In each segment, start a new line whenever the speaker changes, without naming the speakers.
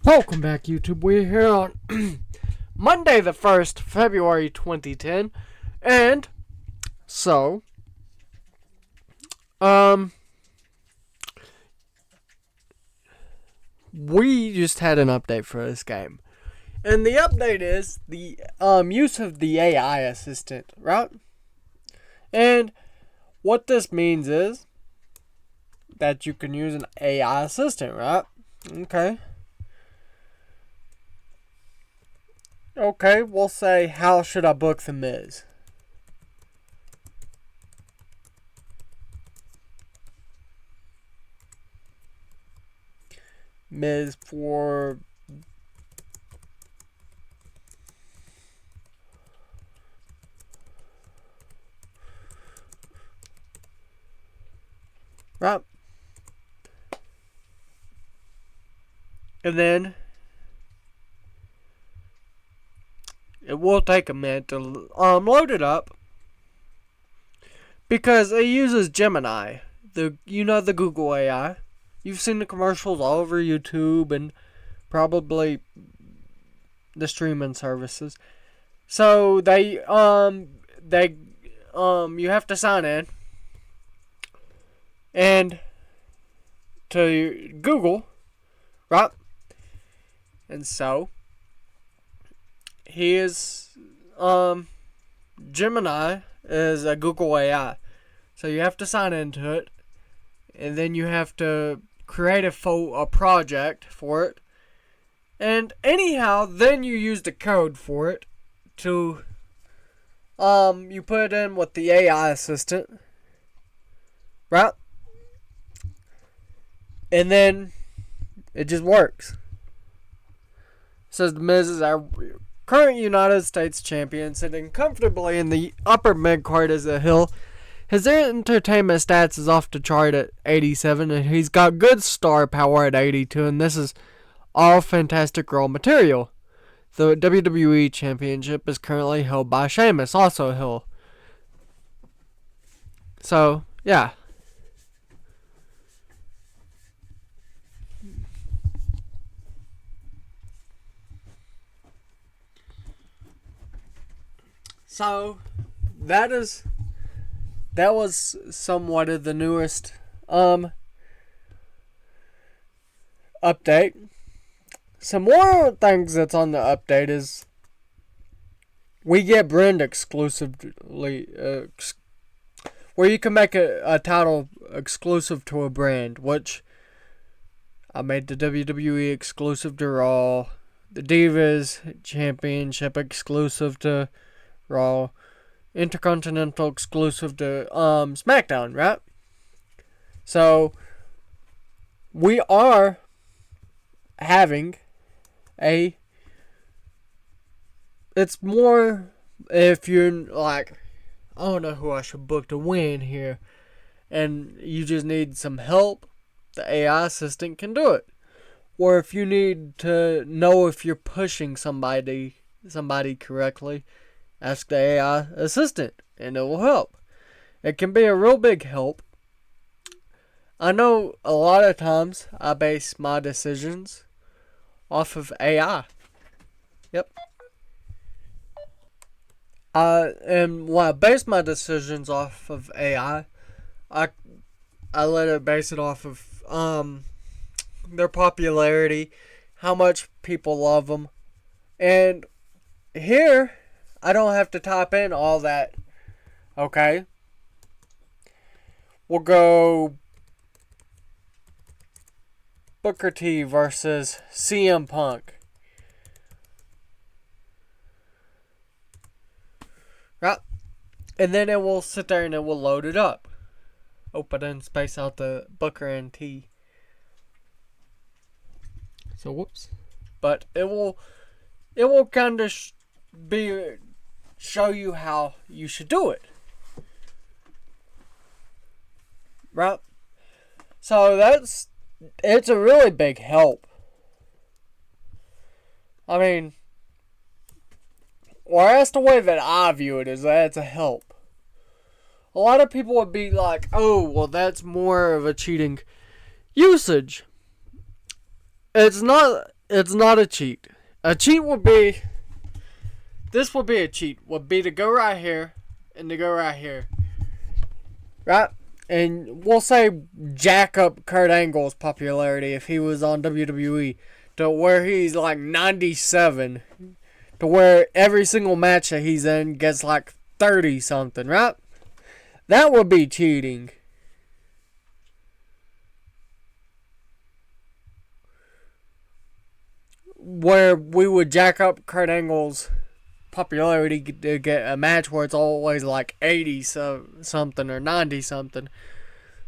Welcome back, YouTube. We're here on Monday the 1st, February 2010. And so, we just had an update for this game. And the update is the use of the AI assistant, right? And what this means is that you can use an AI assistant, right? Okay, we'll say, how should I book the Miz? Miz for right. And then it will take a minute to load it up because it uses Gemini, the Google AI. You've seen the commercials all over YouTube and probably the streaming services. So you have to sign in and to Google, right? And so Gemini is a Google AI. So you have to sign into it, and then you have to create a project for it. And anyhow, then you use the code for it to you put it in with the AI assistant, right? And then it just works. It says the Miz is our current United States champion, sitting comfortably in the upper mid card as a heel. His entertainment stats is off the chart at 87, and he's got good star power at 82, and this is all fantastic raw material. The WWE Championship is currently held by Sheamus, also a heel. So, yeah. So, that was somewhat of the newest update. Some more things that's on the update is we get brand exclusively where you can make a title exclusive to a brand, which I made the WWE exclusive to Raw, the Divas Championship exclusive to Raw, Intercontinental exclusive to SmackDown, right? So we are having it's more if you're like, I don't know who I should book to win here, and you just need some help, the AI assistant can do it. Or if you need to know if you're pushing somebody correctly, ask the AI assistant, and it will help. It can be a real big help. I know a lot of times I base my decisions off of AI. Yep. And when I base my decisions off of AI, I let it base it off of their popularity, how much people love them, and here I don't have to type in all that. Okay. We'll go Booker T versus CM Punk. Right? And then it will sit there and it will load it up. Open and space out the Booker and T. So whoops. But it will kind of show you how you should do it. Right? So it's a really big help. I mean, or that's the way that I view it, is that it's a help. A lot of people would be like, oh, well, that's more of a cheating usage. It's not it's not a cheat. A cheat would be, this would be a cheat, would be to go right here and to go right here. Right? And we'll say jack up Kurt Angle's popularity if he was on WWE to where he's like 97. To where every single match that he's in gets like 30 something, right? That would be cheating. Where we would jack up Kurt Angle's popularity to get a match where it's always like 80 something or 90 something.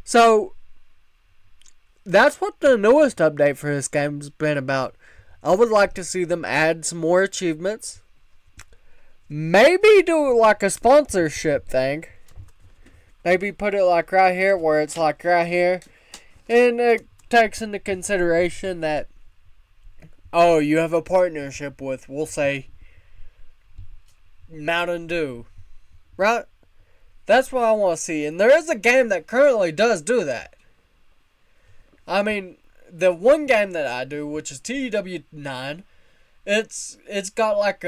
So that's what the newest update for this game's been about. I would like to see them add some more achievements. Maybe do like a sponsorship thing. Maybe put it like right here where it's like right here. And it takes into consideration that, oh, you have a partnership with, we'll say, Mountain Dew. Right? That's what I want to see. And there is a game that currently does do that. I mean, the one game that I do, which is TW9, it's got like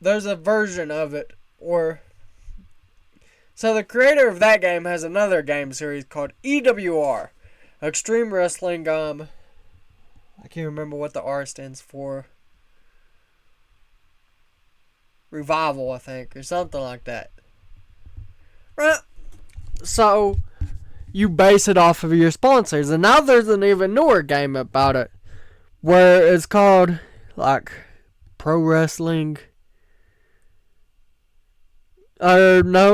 there's a version of it, so the creator of that game has another game series called EWR, Extreme Wrestling, I can't remember what the R stands for. Revival, I think, or something like that. Right? So, you base it off of your sponsors. And now there's an even newer game about it, where it's called, like, Pro Wrestling. Ring.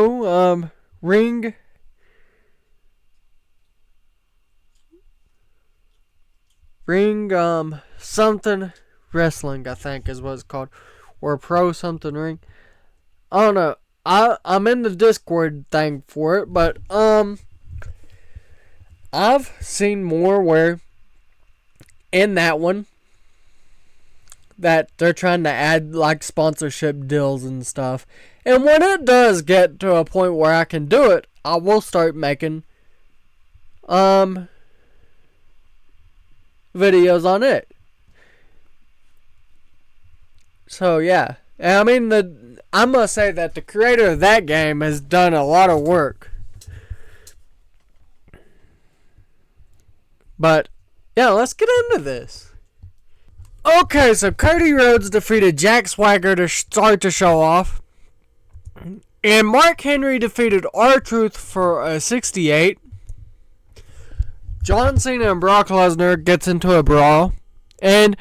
Something Wrestling, I think is what it's called. Or Pro something Ring. I don't know. I'm in the Discord thing for it, but I've seen more where in that one that they're trying to add like sponsorship deals and stuff. And when it does get to a point where I can do it, I will start making videos on it. So yeah. And I mean, I must say that the creator of that game has done a lot of work. But, yeah, let's get into this. Okay, so Cody Rhodes defeated Jack Swagger to start the show off. And Mark Henry defeated R-Truth for a 68. John Cena and Brock Lesnar gets into a brawl. And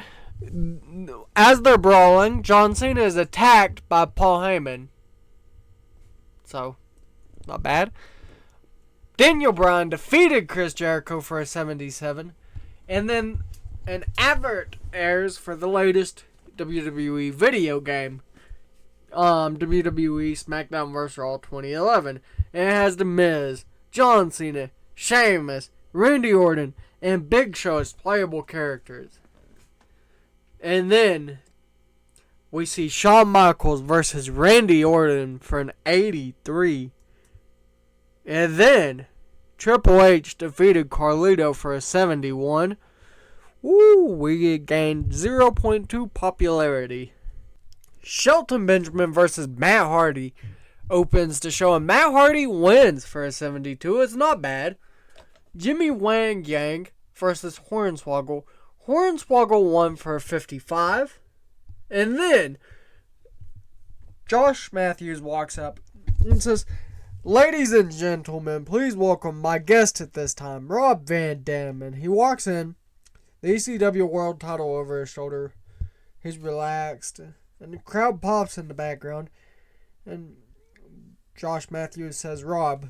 as they're brawling, John Cena is attacked by Paul Heyman. So, not bad. Daniel Bryan defeated Chris Jericho for a 77. And then an advert airs for the latest WWE video game. WWE SmackDown vs. Raw 2011. And it has The Miz, John Cena, Sheamus, Randy Orton, and Big Show as playable characters. And then we see Shawn Michaels versus Randy Orton for an 83. And then Triple H defeated Carlito for a 71. Woo, we gained 0.2 popularity. Shelton Benjamin versus Matt Hardy opens the show, and Matt Hardy wins for a 72. It's not bad. Jimmy Wang Yang versus Hornswoggle. Hornswoggle won for a 55. And then Josh Matthews walks up and says, "Ladies and gentlemen, please welcome my guest at this time, Rob Van Dam." And he walks in, the ECW world title over his shoulder. He's relaxed, and the crowd pops in the background. And Josh Matthews says, "Rob,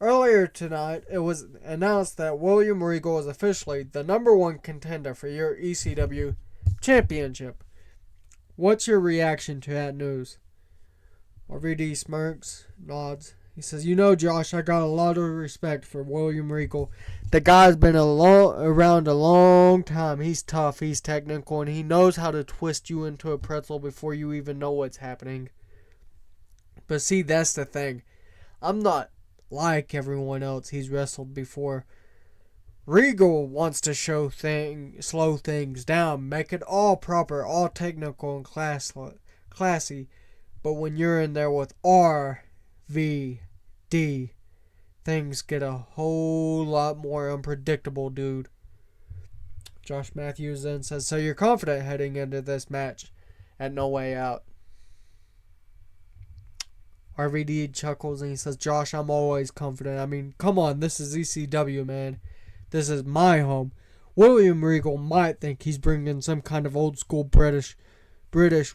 earlier tonight, it was announced that William Regal is officially the number one contender for your ECW championship. What's your reaction to that news?" RVD smirks, nods. He says, "You know, Josh, I got a lot of respect for William Regal. The guy's been around a long time. He's tough, he's technical, and he knows how to twist you into a pretzel before you even know what's happening. But see, that's the thing. I'm not like everyone else he's wrestled before. Regal wants to slow things down, make it all proper, all technical and classy. But when you're in there with RVD, things get a whole lot more unpredictable, dude. Josh Matthews then says, so you're confident heading into this match at No Way Out? RVD chuckles and he says, Josh, I'm always confident. I mean, come on, this is ECW, man. This is my home. William Regal might think he's bringing some kind of old school British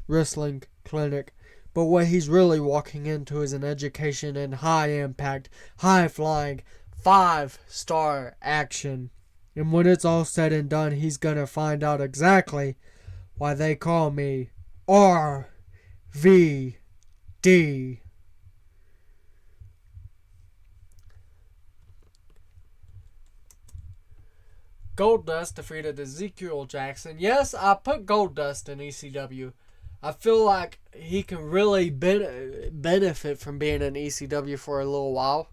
wrestling clinic, but what he's really walking into is an education in high impact, high flying, 5-star action. And when it's all said and done, he's gonna find out exactly why they call me RVD. Goldust defeated Ezekiel Jackson. Yes, I put Goldust in ECW. I feel like he can really benefit from being in ECW for a little while.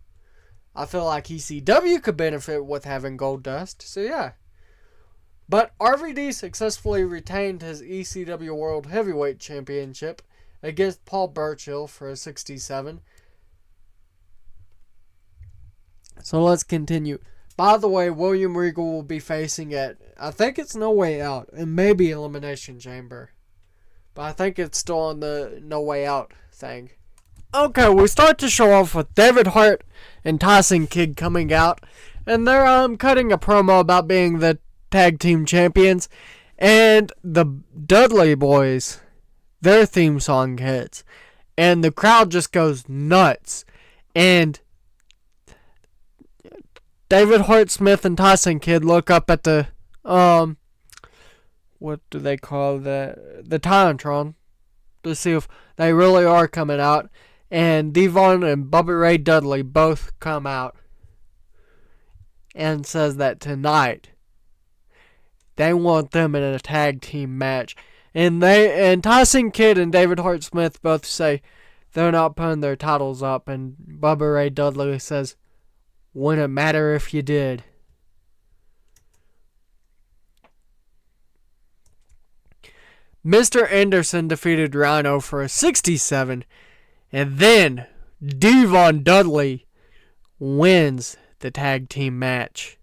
I feel like ECW could benefit with having Goldust. So yeah. But RVD successfully retained his ECW World Heavyweight Championship against Paul Burchill for a 67. So let's continue. By the way, William Regal will be facing at, I think it's No Way Out, and maybe Elimination Chamber. But I think it's still on the No Way Out thing. Okay, we start to show off with David Hart and Tyson Kidd coming out. And they're cutting a promo about being the tag team champions. And the Dudley Boys, their theme song hits. And the crowd just goes nuts. And David Hart Smith and Tyson Kidd look up at the, what do they call the Titantron to see if they really are coming out. And Devon and Bubba Ray Dudley both come out and says that tonight they want them in a tag team match. And Tyson Kidd and David Hart Smith both say they're not putting their titles up. And Bubba Ray Dudley says, wouldn't it matter if you did? Mr. Anderson defeated Rhino for a 67. And then Devon Dudley wins the tag team match.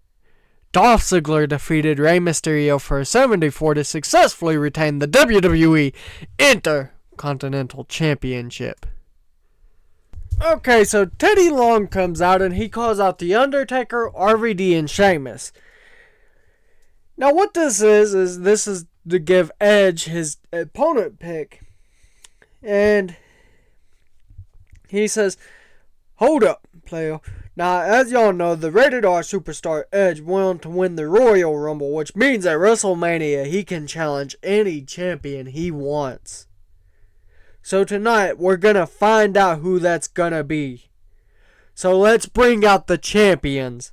Dolph Ziggler defeated Rey Mysterio for a 74 to successfully retain the WWE Intercontinental Championship. Okay, so Teddy Long comes out and he calls out The Undertaker, RVD, and Sheamus. Now what this is this is to give Edge his opponent pick. And he says, hold up, player. Now, as y'all know, the Rated R Superstar Edge went on to win the Royal Rumble, which means at WrestleMania he can challenge any champion he wants. So tonight, we're going to find out who that's going to be. So let's bring out the champions.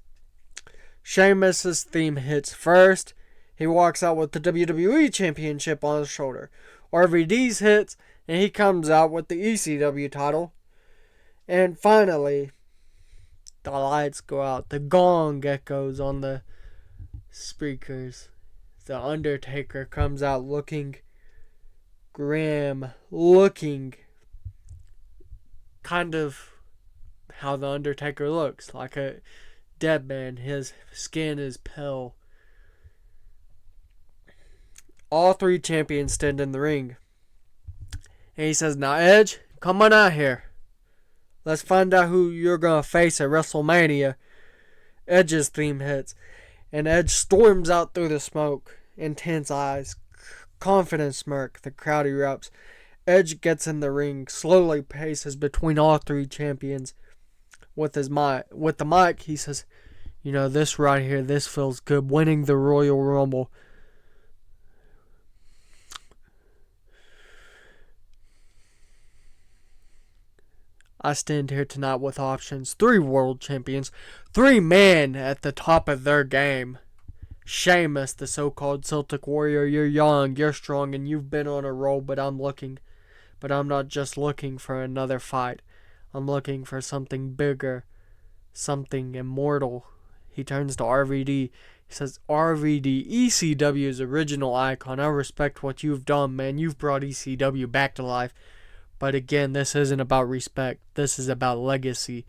Sheamus' theme hits first. He walks out with the WWE Championship on his shoulder. RVD's hits, and he comes out with the ECW title. And finally, the lights go out. The gong echoes on the speakers. The Undertaker comes out looking grim, looking kind of how the Undertaker looks, like a dead man. His skin is pale. All three champions stand in the ring. And he says, now Edge, come on out here. Let's find out who you're going to face at WrestleMania. Edge's theme hits. And Edge storms out through the smoke. Intense eyes. Confident smirk. The crowd erupts. Edge gets in the ring. Slowly paces between all three champions. With the mic, he says, you know, this right here, this feels good. Winning the Royal Rumble. I stand here tonight with options. 3 world champions. 3 men at the top of their game. Sheamus, the so-called Celtic Warrior. You're young, you're strong, and you've been on a roll, but I'm not just looking for another fight. I'm looking for something bigger. Something immortal. he turns to RVD. He says, RVD, ECW's original icon. I respect what you've done, man. You've brought ECW back to life. But again, this isn't about respect. This is about legacy.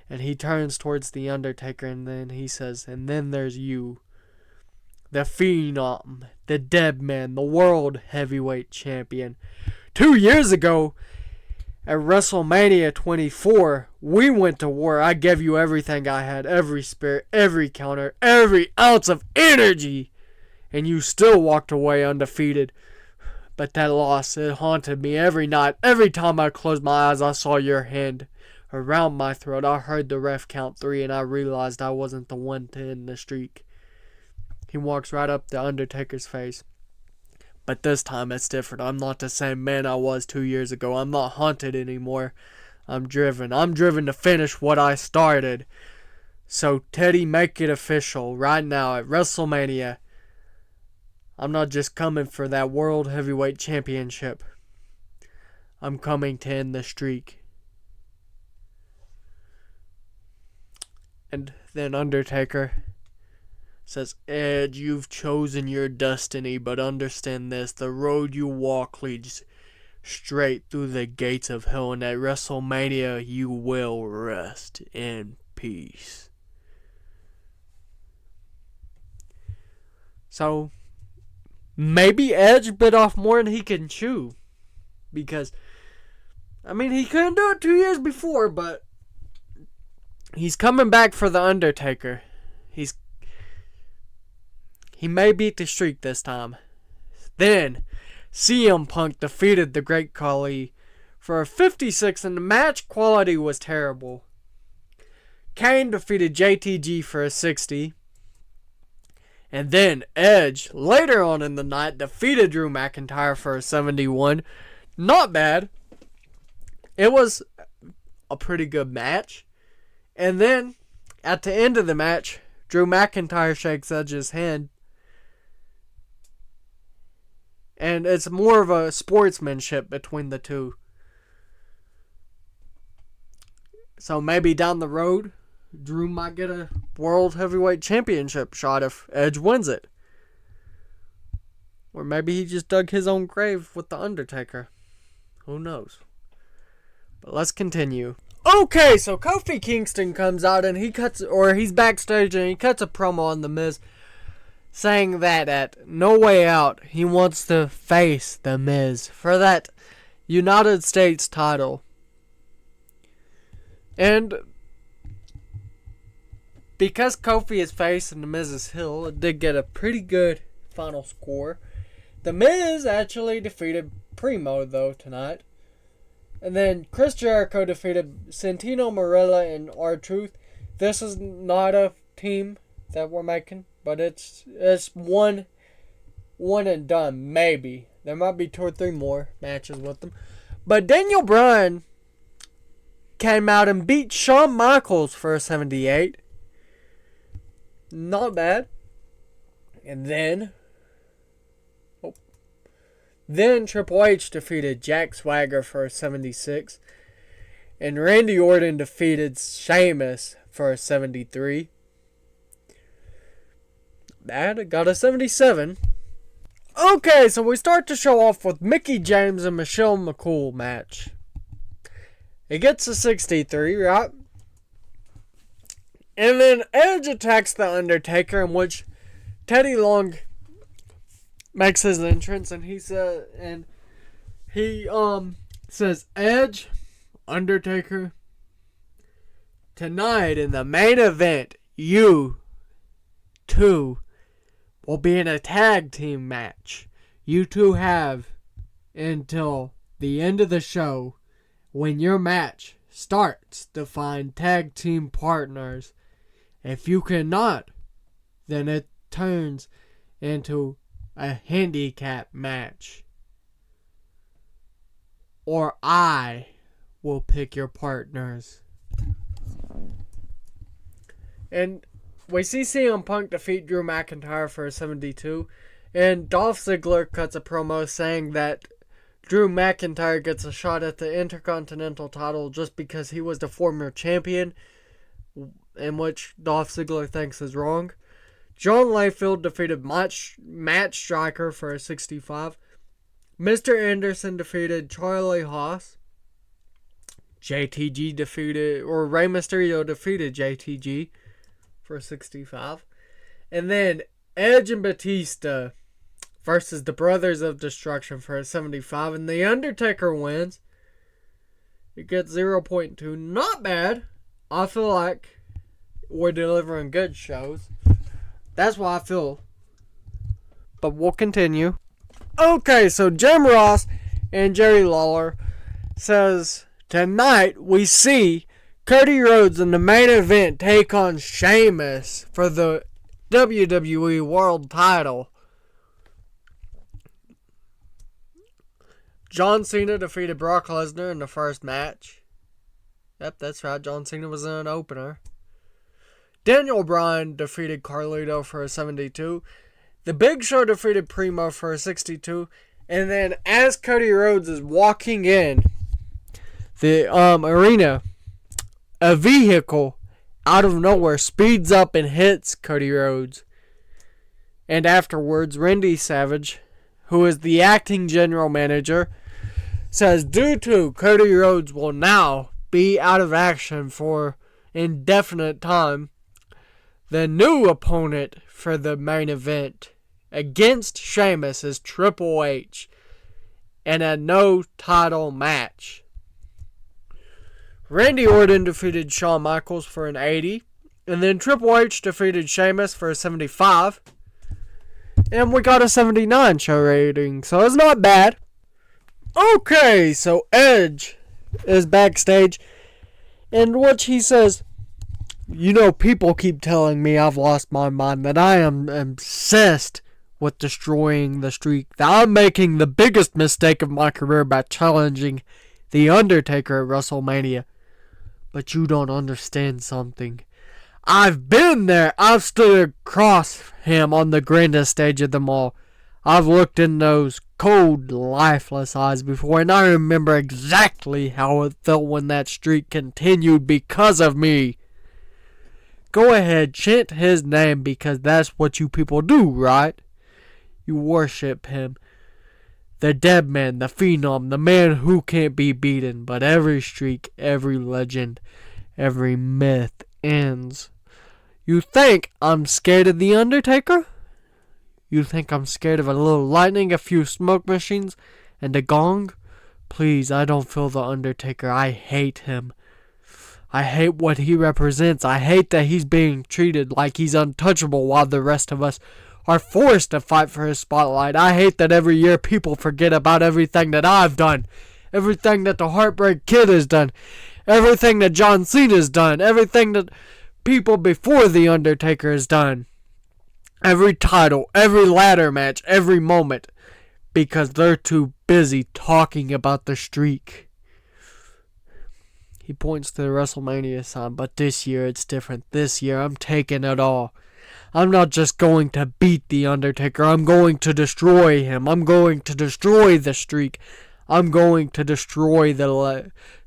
And he turns towards The Undertaker, and then he says, and then there's you. The Phenom, the Dead Man, the World Heavyweight Champion. 2 years ago, at WrestleMania 24, we went to war. I gave you everything I had, every spirit, every counter, every ounce of energy. And you still walked away undefeated. But that loss, it haunted me every night. Every time I closed my eyes, I saw your hand around my throat. I heard the ref count 3, and I realized I wasn't the one to end the streak. He walks right up to Undertaker's face. But this time it's different. I'm not the same man I was 2 years ago. I'm not haunted anymore. I'm driven. I'm driven to finish what I started. So, Teddy, make it official right now at WrestleMania. I'm not just coming for that World Heavyweight Championship. I'm coming to end the streak. And then Undertaker says, Edge, you've chosen your destiny, but understand this. The road you walk leads straight through the gates of hell, and at WrestleMania you will rest in peace. So, maybe Edge bit off more than he can chew. Because, I mean, he couldn't do it 2 years before, but he's coming back for The Undertaker. He may beat the streak this time. Then, CM Punk defeated the Great Khali for a 56, and the match quality was terrible. Kane defeated JTG for a 60. And then Edge, later on in the night, defeated Drew McIntyre for a 71. Not bad. It was a pretty good match. And then, at the end of the match, Drew McIntyre shakes Edge's hand. And it's more of a sportsmanship between the two. So maybe down the road, Drew might get a World Heavyweight Championship shot if Edge wins it. Or maybe he just dug his own grave with The Undertaker. Who knows? But let's continue. Okay, so Kofi Kingston comes out and he's backstage and he cuts a promo on The Miz, saying that at No Way Out, he wants to face The Miz for that United States title. And because Kofi is face and The Miz is heel, it did get a pretty good final score. The Miz actually defeated Primo, though, tonight. And then Chris Jericho defeated Santino Marella and R-Truth. This is not a team that we're making, but it's one and done, maybe. There might be 2 or 3 more matches with them. But Daniel Bryan came out and beat Shawn Michaels for a 78. Not bad. And then Triple H defeated Jack Swagger for a 76. And Randy Orton defeated Sheamus for a 73. Bad, got a 77. Okay, so we start to show off with Mickie James and Michelle McCool match. It gets a 63, right? And then Edge attacks The Undertaker, in which Teddy Long makes his entrance, and he says, Edge, Undertaker, tonight in the main event, you two will be in a tag team match. You two have until the end of the show, when your match starts, to find tag team partners. If you cannot, then it turns into a handicap match. Or I will pick your partners. And we see CM Punk defeat Drew McIntyre for a 72. And Dolph Ziggler cuts a promo saying that Drew McIntyre gets a shot at the Intercontinental title just because he was the former champion. in which Dolph Ziggler thinks is wrong. John Layfield defeated Matt Striker for a 65. Mr. Anderson defeated Charlie Haas. JTG defeated, or Rey Mysterio defeated JTG for a 65. And then Edge and Batista versus the Brothers of Destruction for a 75. And The Undertaker wins. It gets 0.2. Not bad. I feel like we're delivering good shows. That's why I feel. But we'll continue. Okay, so Jim Ross and Jerry Lawler says, tonight we see Cody Rhodes in the main event take on Sheamus for the WWE World title. John Cena defeated Brock Lesnar in the first match. Yep, that's right. John Cena was in an opener. Daniel Bryan defeated Carlito for a 72. The Big Show defeated Primo for a 62. And then as Cody Rhodes is walking in the arena, a vehicle out of nowhere speeds up and hits Cody Rhodes. And afterwards, Randy Savage, who is the acting general manager, says due to Cody Rhodes will now be out of action for indefinite time, the new opponent for the main event against Sheamus is Triple H in a no title match. Randy Orton defeated Shawn Michaels for an 80. And then Triple H defeated Sheamus for a 75. And we got a 79 show rating, so it's not bad. Okay, so Edge is backstage, in which he says, you know, people keep telling me I've lost my mind, that I am obsessed with destroying the streak, that I'm making the biggest mistake of my career by challenging The Undertaker at WrestleMania. But you don't understand something. I've been there. I've stood across him on the grandest stage of them all. I've looked in those cold, lifeless eyes before, and I remember exactly how it felt when that streak continued because of me. Go ahead, chant his name, because that's what you people do, right? You worship him. The dead man, the phenom, the man who can't be beaten. But every streak, every legend, every myth ends. You think I'm scared of The Undertaker? You think I'm scared of a little lightning, a few smoke machines, and a gong? Please, I don't feel The Undertaker. I hate him. I hate what he represents. I hate that he's being treated like he's untouchable while the rest of us are forced to fight for his spotlight. I hate that every year people forget about everything that I've done. Everything that the Heartbreak Kid has done. Everything that John Cena has done. Everything that people before The Undertaker has done. Every title, every ladder match, every moment. Because they're too busy talking about the streak. He points to the WrestleMania sign, but this year it's different. This year I'm taking it all. I'm not just going to beat The Undertaker. I'm going to destroy him. I'm going to destroy the streak. I'm going to destroy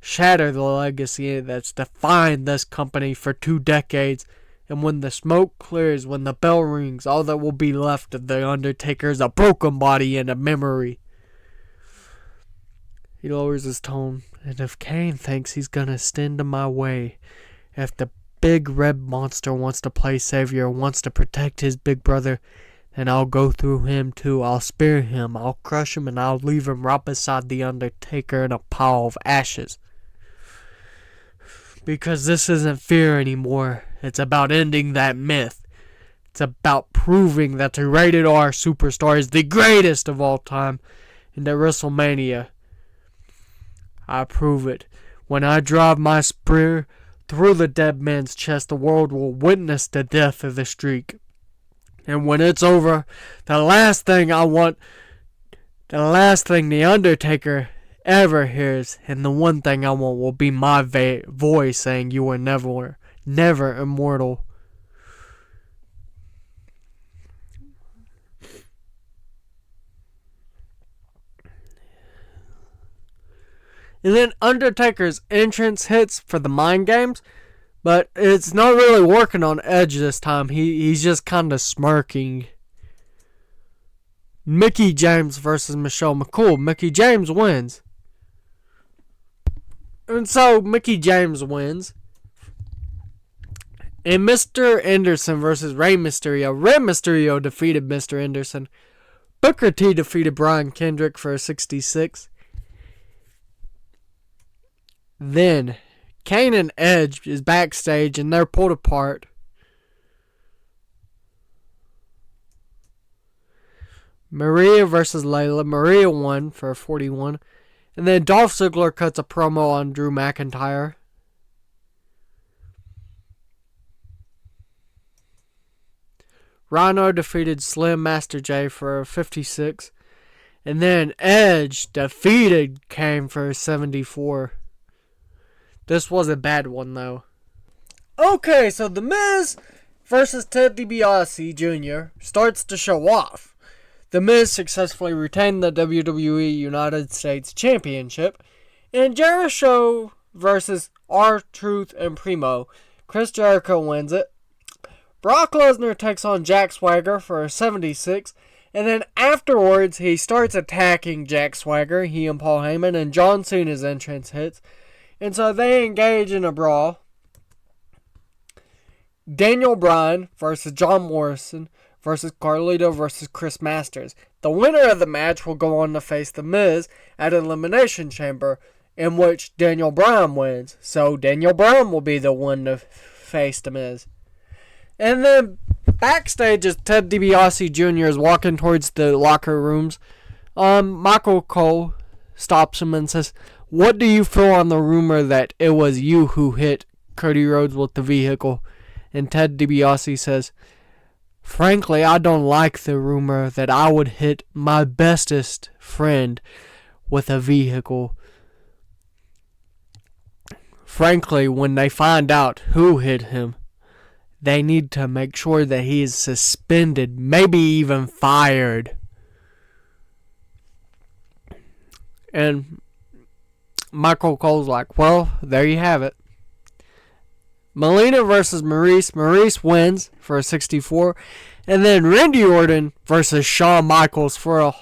shatter the legacy that's defined this company for 2 decades. And when the smoke clears, when the bell rings, all that will be left of The Undertaker is a broken body and a memory. He lowers his tone. And if Kane thinks he's gonna stand in my way, if the big red monster wants to play savior, wants to protect his big brother, then I'll go through him too. I'll spear him, I'll crush him, and I'll leave him right beside The Undertaker in a pile of ashes. Because this isn't fear anymore. It's about ending that myth. It's about proving that the rated R superstar is the greatest of all time. And at WrestleMania, I prove it. When I drive my spear through the dead man's chest, the world will witness the death of the streak. And when it's over, the last thing The Undertaker ever hears, and the one thing I want, will be my voice saying, you are never immortal. And then Undertaker's entrance hits for the Mind Games, But it's not really working on Edge this time. He's just kind of smirking. Mickie James versus Michelle McCool. Mickie James wins. And so Mickie James wins. And Mr. Anderson versus Rey Mysterio. Rey Mysterio defeated Mr. Anderson. Booker T defeated Brian Kendrick for a 66. Then Kane and Edge is backstage and they're pulled apart. Maria versus Layla. Maria won for a 41. And then Dolph Ziggler cuts a promo on Drew McIntyre. Rhino defeated Slim Master J for a 56. And then Edge defeated Kane for a 74. This was a bad one, though. Okay, so The Miz versus Ted DiBiase Jr. starts to show off. The Miz successfully retained the WWE United States Championship. And Jericho versus R-Truth and Primo. Chris Jericho wins it. Brock Lesnar takes on Jack Swagger for a 76. And then afterwards, he starts attacking Jack Swagger, he and Paul Heyman, and John Cena's entrance hits. And so they engage in a brawl. Daniel Bryan versus John Morrison versus Carlito versus Chris Masters. The winner of the match will go on to face The Miz at Elimination Chamber, in which Daniel Bryan wins. So Daniel Bryan will be the one to face The Miz. And then backstage as Ted DiBiase Jr. is walking towards the locker rooms, Michael Cole stops him and says, "What do you feel on the rumor that it was you who hit Cody Rhodes with the vehicle?" And Ted DiBiase says, "Frankly, I don't like the rumor that I would hit my bestest friend with a vehicle. Frankly, when they find out who hit him, they need to make sure that he is suspended, maybe even fired." And Michael Cole's like, "Well, there you have it." Melina versus Maurice. Maurice wins for a 64. And then Randy Orton versus Shawn Michaels for a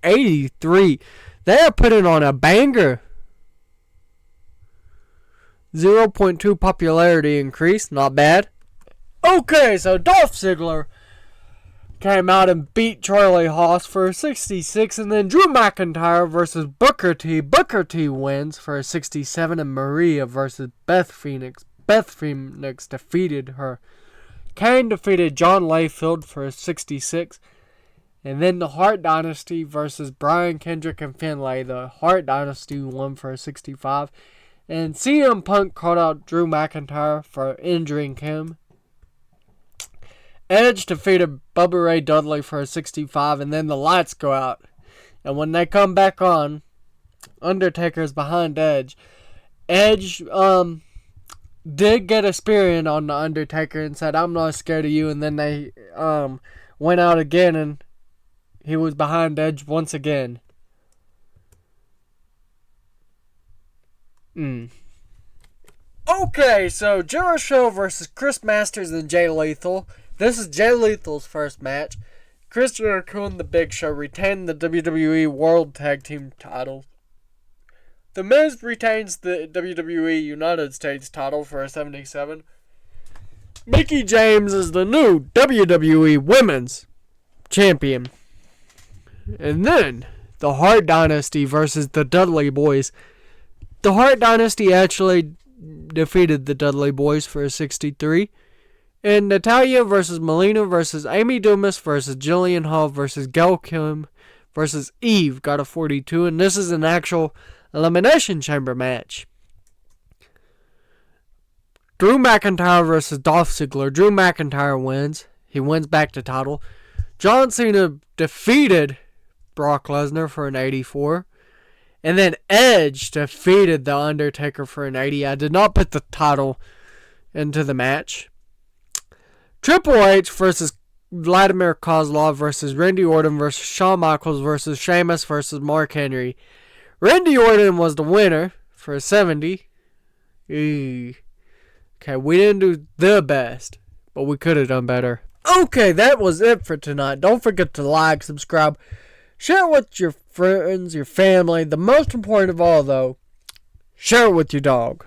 83. They are putting on a banger. 0.2 popularity increase. Not bad. Okay, so Dolph Ziggler came out and beat Charlie Haas for a 66. And then Drew McIntyre versus Booker T. Booker T wins for a 67. And Maria versus Beth Phoenix. Beth Phoenix defeated her. Kane defeated John Layfield for a 66. And then the Hart Dynasty versus Brian Kendrick and Finlay. The Hart Dynasty won for a 65. And CM Punk called out Drew McIntyre for injuring him. Edge defeated Bubba Ray Dudley for a 65. And then the lights go out. And when they come back on, Undertaker's behind Edge. Edge, did get a spear in on the Undertaker and said, "I'm not scared of you." And then they went out again and he was behind Edge once again. Okay, so Jericho versus Chris Masters and Jay Lethal. This is Jay Lethal's first match. Chris Jericho and The Big Show retained the WWE World Tag Team titles. The Miz retains the WWE United States title for a 77. Mickie James is the new WWE Women's Champion. And then, the Hart Dynasty versus the Dudley Boys. The Hart Dynasty actually defeated the Dudley Boys for a 63. And Natalya versus Melina versus Amy Dumas versus Jillian Hall versus Gail Kim versus Eve got a 42. And this is an actual Elimination Chamber match. Drew McIntyre versus Dolph Ziggler. Drew McIntyre wins. He wins back to title. John Cena defeated Brock Lesnar for an 84. And then Edge defeated The Undertaker for an 80. I did not put the title into the match. Triple H versus Vladimir Kozlov versus Randy Orton versus Shawn Michaels versus Sheamus versus Mark Henry. Randy Orton was the winner for a 70. Okay, we didn't do the best, but we could have done better. Okay, that was it for tonight. Don't forget to like, subscribe, share it with your friends, your family. The most important of all, though, share it with your dog.